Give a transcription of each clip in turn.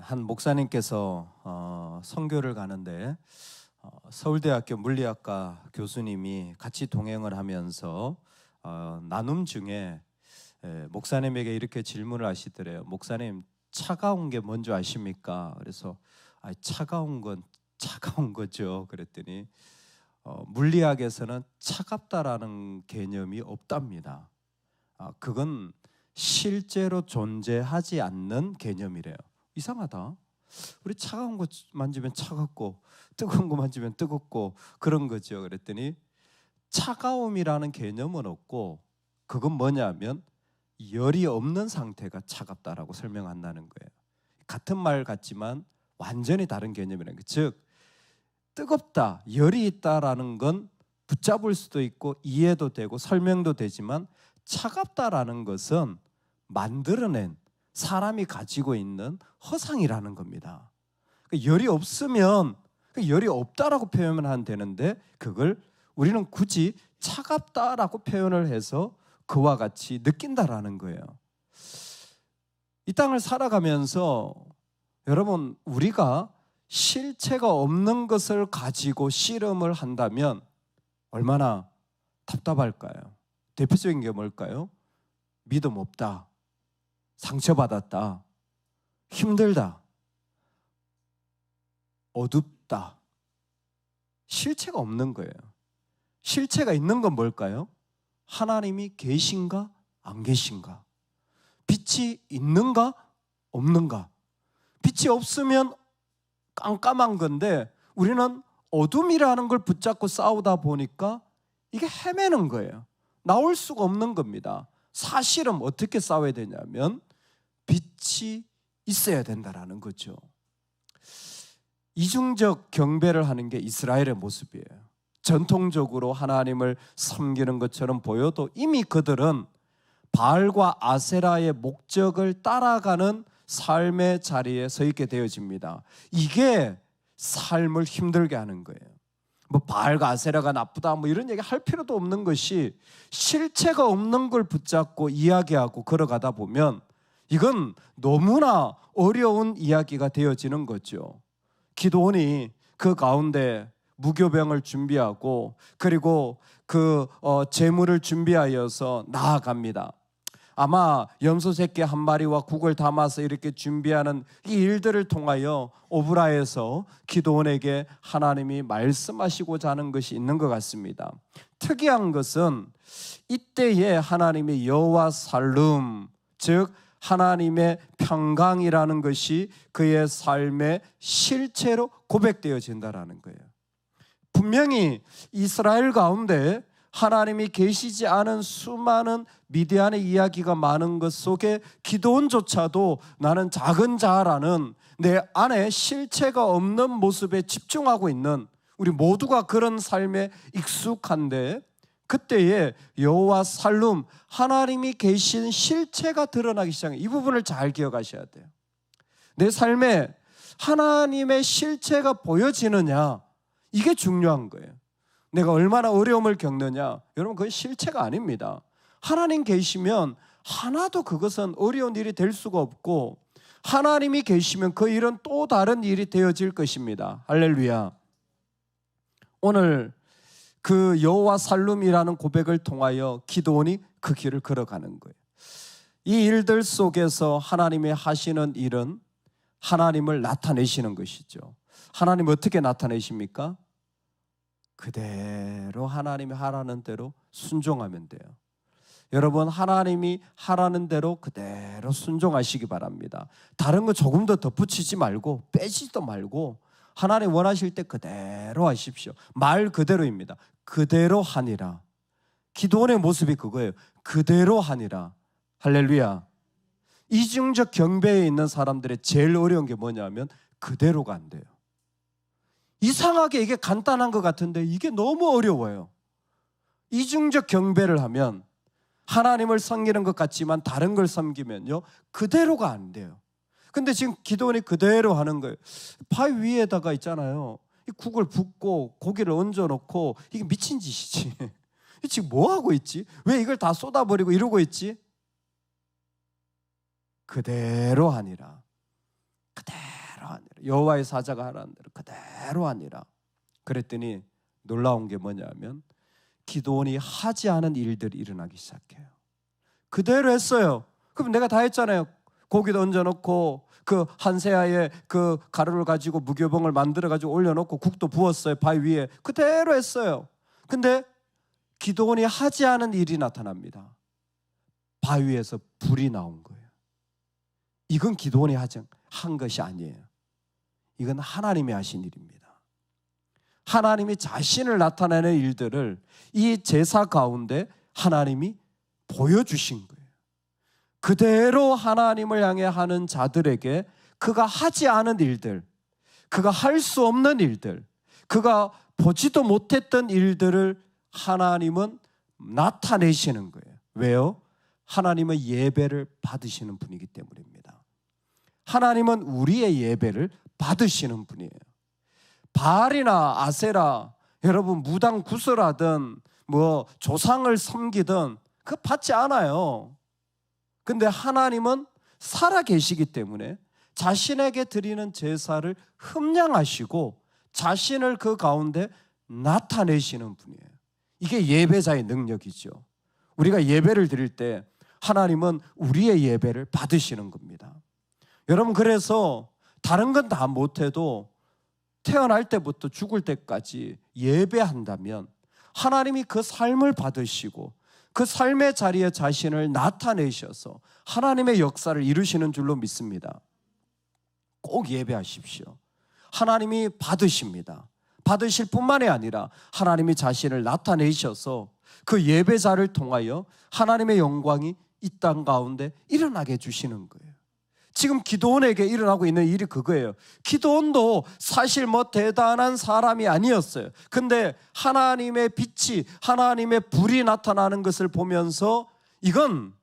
한 목사님께서 선교를 가는데 서울대학교 물리학과 교수님이 같이 동행을 하면서 나눔 중에 목사님에게 이렇게 질문을 하시더래요. 목사님, 차가운 게 뭔지 아십니까? 그래서 차가운 건 차가운 거죠. 그랬더니 물리학에서는 차갑다라는 개념이 없답니다. 그건 실제로 존재하지 않는 개념이래요. 이상하다. 우리 차가운 거 만지면 차갑고 뜨거운 거 만지면 뜨겁고 그런 거죠. 그랬더니 차가움이라는 개념은 없고 그건 뭐냐면 열이 없는 상태가 차갑다라고 설명한다는 거예요. 같은 말 같지만 완전히 다른 개념이라는 거예요. 즉 뜨겁다, 열이 있다라는 건 붙잡을 수도 있고 이해도 되고 설명도 되지만 차갑다라는 것은 만들어낸 사람이 가지고 있는 허상이라는 겁니다. 열이 없으면 열이 없다라고 표현하면 되는데 그걸 우리는 굳이 차갑다라고 표현을 해서 그와 같이 느낀다라는 거예요. 이 땅을 살아가면서 여러분, 우리가 실체가 없는 것을 가지고 씨름을 한다면 얼마나 답답할까요? 대표적인 게 뭘까요? 믿음 없다, 상처받았다, 힘들다, 어둡다. 실체가 없는 거예요. 실체가 있는 건 뭘까요? 하나님이 계신가 안 계신가? 빛이 있는가 없는가? 빛이 없으면 깜깜한 건데 우리는 어둠이라는 걸 붙잡고 싸우다 보니까 이게 헤매는 거예요. 나올 수가 없는 겁니다. 사실은 어떻게 싸워야 되냐면 빛이 있어야 된다라는 거죠. 이중적 경배를 하는 게 이스라엘의 모습이에요. 전통적으로 하나님을 섬기는 것처럼 보여도 이미 그들은 바알과 아세라의 목적을 따라가는 삶의 자리에 서 있게 되어집니다. 이게 삶을 힘들게 하는 거예요. 뭐 바알과 아세라가 나쁘다 뭐 이런 얘기 할 필요도 없는 것이 실체가 없는 걸 붙잡고 이야기하고 걸어가다 보면 이건 너무나 어려운 이야기가 되어지는 거죠. 기드온이 그 가운데 무교병을 준비하고 그리고 그 제물을 준비하여서 나아갑니다. 아마 염소 새끼 한 마리와 국을 담아서 이렇게 준비하는 이 일들을 통하여 오브라에서 기드온에게 하나님이 말씀하시고자 하는 것이 있는 것 같습니다. 특이한 것은 이때에 하나님의 여호와 살룸, 즉 하나님의 평강이라는 것이 그의 삶의 실체로 고백되어진다는 거예요. 분명히 이스라엘 가운데 하나님이 계시지 않은 수많은 미디안의 이야기가 많은 것 속에 기드온조차도 나는 작은 자라는 내 안에 실체가 없는 모습에 집중하고 있는 우리 모두가 그런 삶에 익숙한데 그때에 여호와 살룸, 하나님이 계신 실체가 드러나기 시작해요. 이 부분을 잘 기억하셔야 돼요. 내 삶에 하나님의 실체가 보여지느냐, 이게 중요한 거예요. 내가 얼마나 어려움을 겪느냐, 여러분 그건 실체가 아닙니다. 하나님 계시면 하나도 그것은 어려운 일이 될 수가 없고 하나님이 계시면 그 일은 또 다른 일이 되어질 것입니다. 할렐루야. 오늘 그 여호와 살룸이라는 고백을 통하여 기드온이 그 길을 걸어가는 거예요. 이 일들 속에서 하나님이 하시는 일은 하나님을 나타내시는 것이죠. 하나님 어떻게 나타내십니까? 그대로 하나님이 하라는 대로 순종하면 돼요. 여러분, 하나님이 하라는 대로 그대로 순종하시기 바랍니다. 다른 거 조금 더 덧붙이지 말고 빼지도 말고 하나님 원하실 때 그대로 하십시오. 말 그대로입니다. 그대로 하니라. 기도원의 모습이 그거예요. 그대로 하니라. 할렐루야. 이중적 경배에 있는 사람들의 제일 어려운 게 뭐냐면 그대로가 안 돼요. 이상하게 이게 간단한 것 같은데 이게 너무 어려워요. 이중적 경배를 하면 하나님을 섬기는 것 같지만 다른 걸 섬기면요 그대로가 안 돼요. 근데 지금 기도원이 그대로 하는 거예요. 바위 위에다가 있잖아요, 이 국을 붓고 고기를 얹어놓고 이게 미친 짓이지. 지금 뭐 하고 있지? 왜 이걸 다 쏟아버리고 이러고 있지? 그대로 하니라. 그대로 여호와의 사자가 하라는 대로 그대로 하니라. 그랬더니 놀라운 게 뭐냐면 기드온이 하지 않은 일들이 일어나기 시작해요. 그대로 했어요. 그럼 내가 다 했잖아요. 고기도 얹어놓고 그 한세아의 그 가루를 가지고 무교병을 만들어가지고 올려놓고 국도 부었어요. 바위 위에. 그대로 했어요. 근데 기드온이 하지 않은 일이 나타납니다. 바위에서 불이 나온 거예요. 이건 기드온이 한 것이 아니에요. 이건 하나님이 하신 일입니다. 하나님이 자신을 나타내는 일들을 이 제사 가운데 하나님이 보여주신 거예요. 그대로 하나님을 향해 하는 자들에게 그가 하지 않은 일들, 그가 할 수 없는 일들, 그가 보지도 못했던 일들을 하나님은 나타내시는 거예요. 왜요? 하나님은 예배를 받으시는 분이기 때문입니다. 하나님은 우리의 예배를 받으시는 분이에요. 바알이나 아세라, 여러분 무당 구슬하든 뭐 조상을 섬기든 그거 받지 않아요. 근데 하나님은 살아 계시기 때문에 자신에게 드리는 제사를 흠량하시고 자신을 그 가운데 나타내시는 분이에요. 이게 예배자의 능력이죠. 우리가 예배를 드릴 때 하나님은 우리의 예배를 받으시는 겁니다. 여러분, 그래서 다른 건 다 못해도 태어날 때부터 죽을 때까지 예배한다면 하나님이 그 삶을 받으시고 그 삶의 자리에 자신을 나타내셔서 하나님의 역사를 이루시는 줄로 믿습니다. 꼭 예배하십시오. 하나님이 받으십니다. 받으실 뿐만이 아니라 하나님이 자신을 나타내셔서 그 예배자를 통하여 하나님의 영광이 이 땅 가운데 일어나게 해주시는 거예요. 지금 기드온에게 일어나고 있는 일이 그거예요. 기드온도 사실 뭐 대단한 사람이 아니었어요. 근데 하나님의 빛이, 하나님의 불이 나타나는 것을 보면서 이건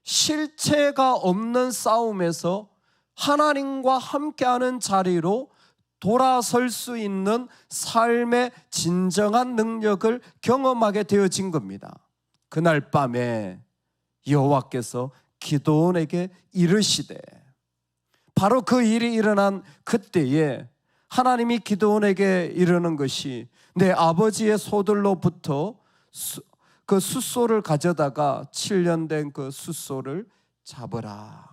실체가 없는 싸움에서 하나님과 함께하는 자리로 돌아설 수 있는 삶의 진정한 능력을 경험하게 되어진 겁니다. 그날 밤에 여호와께서 기드온에게 이르시되, 바로 그 일이 일어난 그때에 하나님이 기드온에게 이르는 것이, 내 아버지의 소들로부터 그 숫소를 가져다가 7년 된 그 숫소를 잡으라.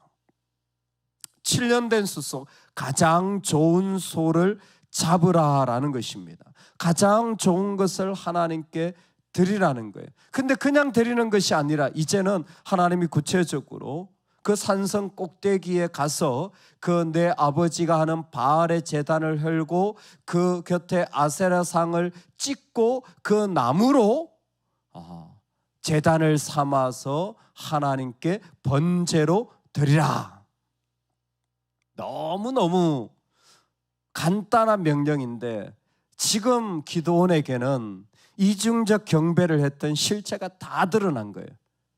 7년 된 숫소, 가장 좋은 소를 잡으라라는 것입니다. 가장 좋은 것을 하나님께 드리라는 거예요. 근데 그냥 드리는 것이 아니라 이제는 하나님이 구체적으로 그 산성 꼭대기에 가서 그 내 아버지가 하는 바알의 제단을 헐고 그 곁에 아세라상을 찍고 그 나무로 제단을 삼아서 하나님께 번제로 드리라. 너무너무 간단한 명령인데 지금 기드온에게는 이중적 경배를 했던 실체가 다 드러난 거예요.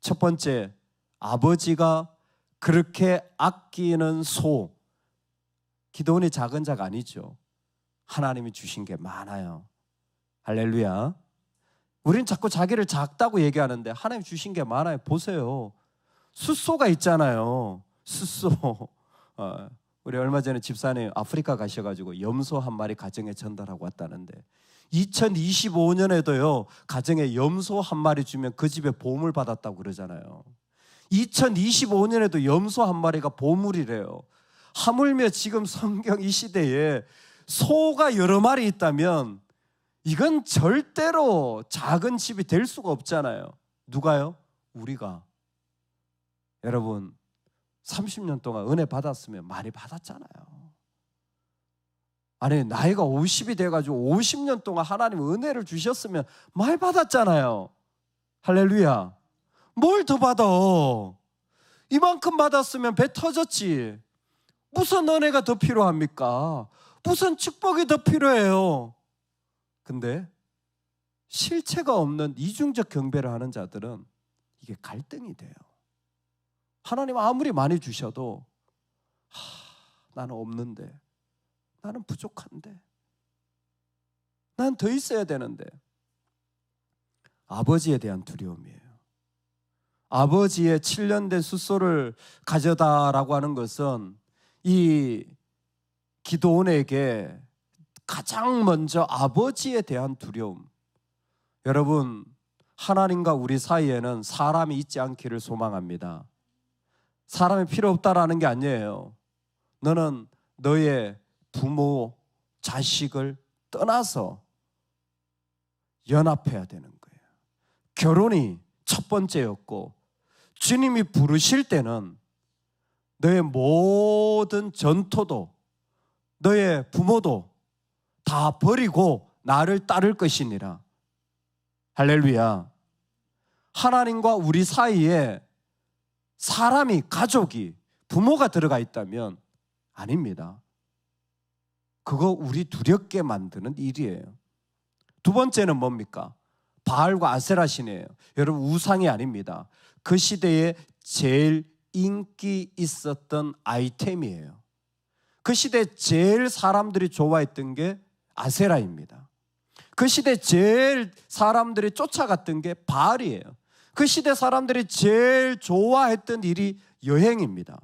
첫 번째, 아버지가 그렇게 아끼는 소. 기드온이 작은 자가 아니죠. 하나님이 주신 게 많아요. 할렐루야. 우리는 자꾸 자기를 작다고 얘기하는데 하나님 주신 게 많아요. 보세요. 숫소가 있잖아요. 숫소. 우리 얼마 전에 집사님 아프리카 가셔가지고 염소 한 마리 가정에 전달하고 왔다는데 2025년에도요 가정에 염소 한 마리 주면 그 집에 보물 받았다고 그러잖아요. 2025년에도 염소 한 마리가 보물이래요. 하물며 지금 성경 이 시대에 소가 여러 마리 있다면 이건 절대로 작은 집이 될 수가 없잖아요. 누가요? 우리가. 여러분 30년 동안 은혜 받았으면 많이 받았잖아요. 아니 나이가 50이 돼가지고 50년 동안 하나님 은혜를 주셨으면 많이 받았잖아요. 할렐루야. 뭘 더 받아? 이만큼 받았으면 배 터졌지. 무슨 은혜가 더 필요합니까? 무슨 축복이 더 필요해요? 근데 실체가 없는 이중적 경배를 하는 자들은 이게 갈등이 돼요. 하나님 아무리 많이 주셔도 나는 없는데, 나는 부족한데, 난 더 있어야 되는데. 아버지에 대한 두려움이에요. 아버지의 7년 된 숫소를 가져다라고 하는 것은 이 기드온에게 가장 먼저 아버지에 대한 두려움. 여러분, 하나님과 우리 사이에는 사람이 있지 않기를 소망합니다. 사람이 필요 없다라는 게 아니에요. 너는 너의 부모, 자식을 떠나서 연합해야 되는 거예요. 결혼이 첫 번째였고, 주님이 부르실 때는 너의 모든 전토도, 너의 부모도 다 버리고 나를 따를 것이니라. 할렐루야. 하나님과 우리 사이에 사람이, 가족이, 부모가 들어가 있다면 아닙니다. 그거 우리 두렵게 만드는 일이에요. 두 번째는 뭡니까? 바알과 아세라 신이에요. 여러분, 우상이 아닙니다. 그 시대에 제일 인기 있었던 아이템이에요. 그 시대에 제일 사람들이 좋아했던 게 아세라입니다. 그 시대 제일 사람들이 쫓아갔던 게 바알이에요. 그 시대 사람들이 제일 좋아했던 일이 여행입니다.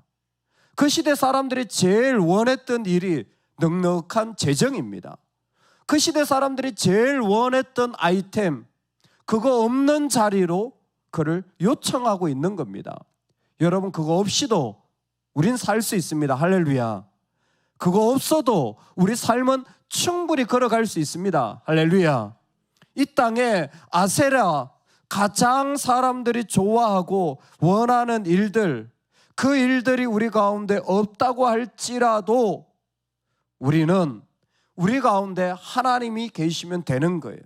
그 시대 사람들이 제일 원했던 일이 넉넉한 재정입니다. 그 시대 사람들이 제일 원했던 아이템, 그거 없는 자리로 그를 요청하고 있는 겁니다. 여러분, 그거 없이도 우린 살 수 있습니다. 할렐루야. 그거 없어도 우리 삶은 충분히 걸어갈 수 있습니다. 할렐루야. 이 땅에 아세라, 가장 사람들이 좋아하고 원하는 일들, 그 일들이 우리 가운데 없다고 할지라도 우리는 우리 가운데 하나님이 계시면 되는 거예요.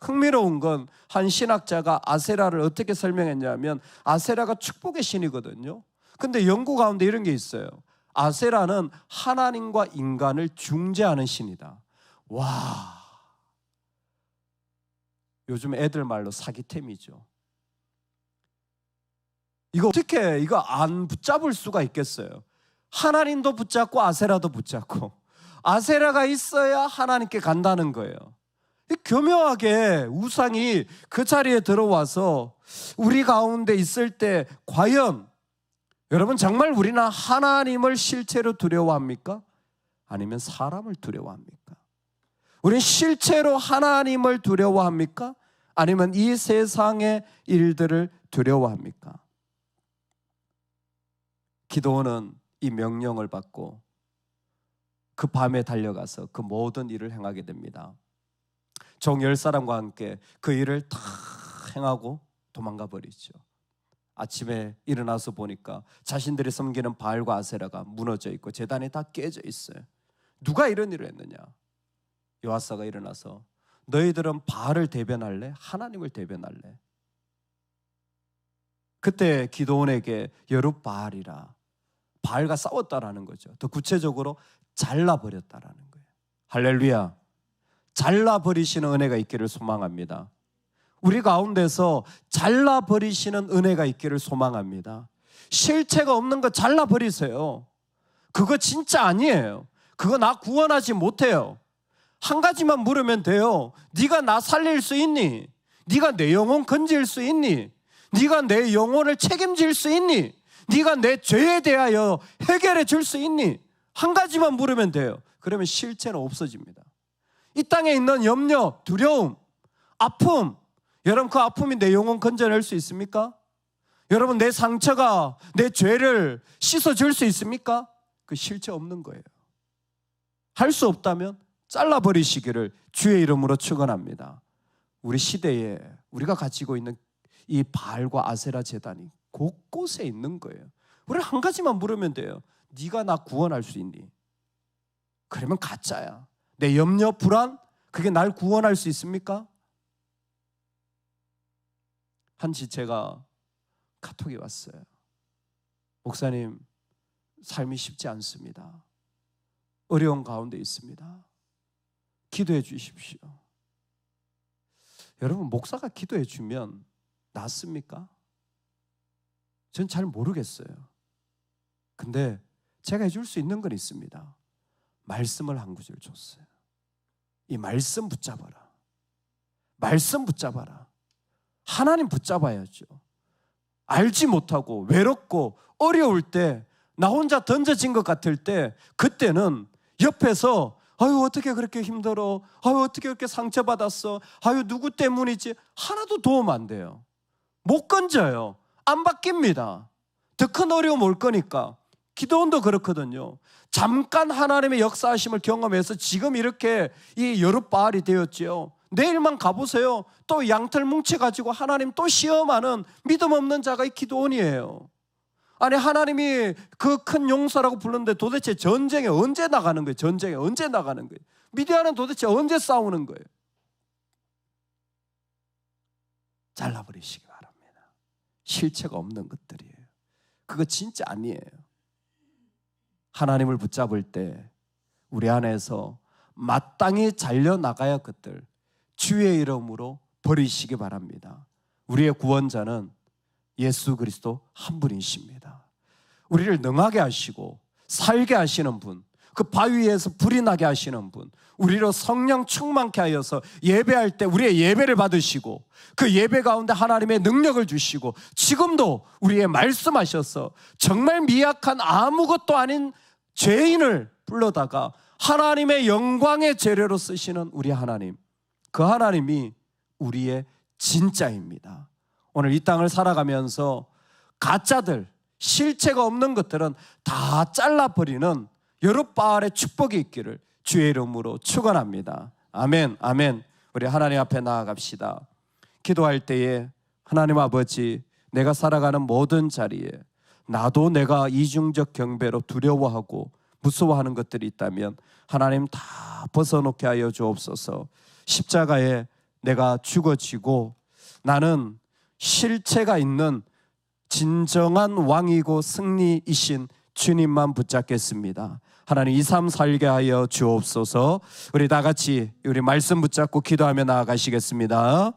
흥미로운 건 한 신학자가 아세라를 어떻게 설명했냐면, 아세라가 축복의 신이거든요. 근데 연구 가운데 이런 게 있어요. 아세라는 하나님과 인간을 중재하는 신이다. 와, 요즘 애들 말로 사기템이죠. 이거 어떻게 이거 안 붙잡을 수가 있겠어요? 하나님도 붙잡고 아세라도 붙잡고, 아세라가 있어야 하나님께 간다는 거예요. 교묘하게 우상이 그 자리에 들어와서 우리 가운데 있을 때 과연 여러분, 정말 우리는 하나님을 실제로 두려워합니까? 아니면 사람을 두려워합니까? 우리는 실제로 하나님을 두려워합니까? 아니면 이 세상의 일들을 두려워합니까? 기드온은 이 명령을 받고 그 밤에 달려가서 그 모든 일을 행하게 됩니다. 종 10사람과 함께 그 일을 다 행하고 도망가 버리죠. 아침에 일어나서 보니까 자신들이 섬기는 바알과 아세라가 무너져 있고 제단이 다 깨져 있어요. 누가 이런 일을 했느냐? 요아사가 일어나서 너희들은 바알을 대변할래? 하나님을 대변할래? 그때 기드온에게 여룻바알이라, 바알과 싸웠다라는 거죠. 더 구체적으로 잘라버렸다라는 거예요. 할렐루야. 잘라버리시는 은혜가 있기를 소망합니다. 우리 가운데서 잘라버리시는 은혜가 있기를 소망합니다. 실체가 없는 거 잘라버리세요. 그거 진짜 아니에요. 그거 나 구원하지 못해요. 한 가지만 물으면 돼요. 네가 나 살릴 수 있니? 네가 내 영혼 건질 수 있니? 네가 내 영혼을 책임질 수 있니? 네가 내 죄에 대하여 해결해 줄 수 있니? 한 가지만 물으면 돼요. 그러면 실체는 없어집니다. 이 땅에 있는 염려, 두려움, 아픔, 여러분, 그 아픔이 내 영혼 건져낼 수 있습니까? 여러분, 내 상처가 내 죄를 씻어줄 수 있습니까? 그 실체 없는 거예요. 할 수 없다면 잘라버리시기를 주의 이름으로 축원합니다. 우리 시대에 우리가 가지고 있는 이 바알과 아세라 제단이 곳곳에 있는 거예요. 우리 한 가지만 물으면 돼요. 네가 나 구원할 수 있니? 그러면 가짜야. 내 염려, 불안, 그게 날 구원할 수 있습니까? 한 지체가 카톡이 왔어요. 목사님, 삶이 쉽지 않습니다. 어려운 가운데 있습니다. 기도해 주십시오. 여러분, 목사가 기도해 주면 낫습니까? 전 잘 모르겠어요. 근데 제가 해줄 수 있는 건 있습니다. 말씀을 한 구절 줬어요. 이 말씀 붙잡아라. 말씀 붙잡아라. 하나님 붙잡아야죠. 알지 못하고 외롭고 어려울 때, 나 혼자 던져진 것 같을 때, 그때는 옆에서 아유 어떻게 그렇게 힘들어, 아유 어떻게 그렇게 상처받았어, 아유 누구 때문이지, 하나도 도움 안 돼요. 못 건져요. 안 바뀝니다. 더 큰 어려움 올 거니까. 기도원도 그렇거든요. 잠깐 하나님의 역사하심을 경험해서 지금 이렇게 이 여룻바알이 되었지요. 내일만 가보세요. 또 양털 뭉쳐가지고 하나님 또 시험하는 믿음 없는 자가 이 기도원이에요. 아니 하나님이 그 큰 용사라고 부르는데 도대체 전쟁에 언제 나가는 거예요? 전쟁에 언제 나가는 거예요? 미디안은 도대체 언제 싸우는 거예요? 잘라버리시기 바랍니다. 실체가 없는 것들이에요. 그거 진짜 아니에요. 하나님을 붙잡을 때 우리 안에서 마땅히 잘려나가야 할 것들 주의 이름으로 버리시기 바랍니다. 우리의 구원자는 예수 그리스도 한 분이십니다. 우리를 능하게 하시고 살게 하시는 분, 그 바위에서 불이 나게 하시는 분, 우리로 성령 충만케 하여서 예배할 때 우리의 예배를 받으시고 그 예배 가운데 하나님의 능력을 주시고 지금도 우리의 말씀하셔서 정말 미약한 아무것도 아닌 죄인을 불러다가 하나님의 영광의 재료로 쓰시는 우리 하나님, 그 하나님이 우리의 진짜입니다. 오늘 이 땅을 살아가면서 가짜들, 실체가 없는 것들은 다 잘라버리는 여룻바알의 축복이 있기를 주의 이름으로 축원합니다. 아멘, 아멘. 우리 하나님 앞에 나아갑시다. 기도할 때에 하나님 아버지, 내가 살아가는 모든 자리에 나도 내가 이중적 경배로 두려워하고 무서워하는 것들이 있다면 하나님 다 벗어놓게 하여 주옵소서. 십자가에 내가 죽어지고 나는 실체가 있는 진정한 왕이고 승리이신 주님만 붙잡겠습니다. 하나님 이 삶 살게 하여 주옵소서. 우리 다 같이 우리 말씀 붙잡고 기도하며 나아가시겠습니다.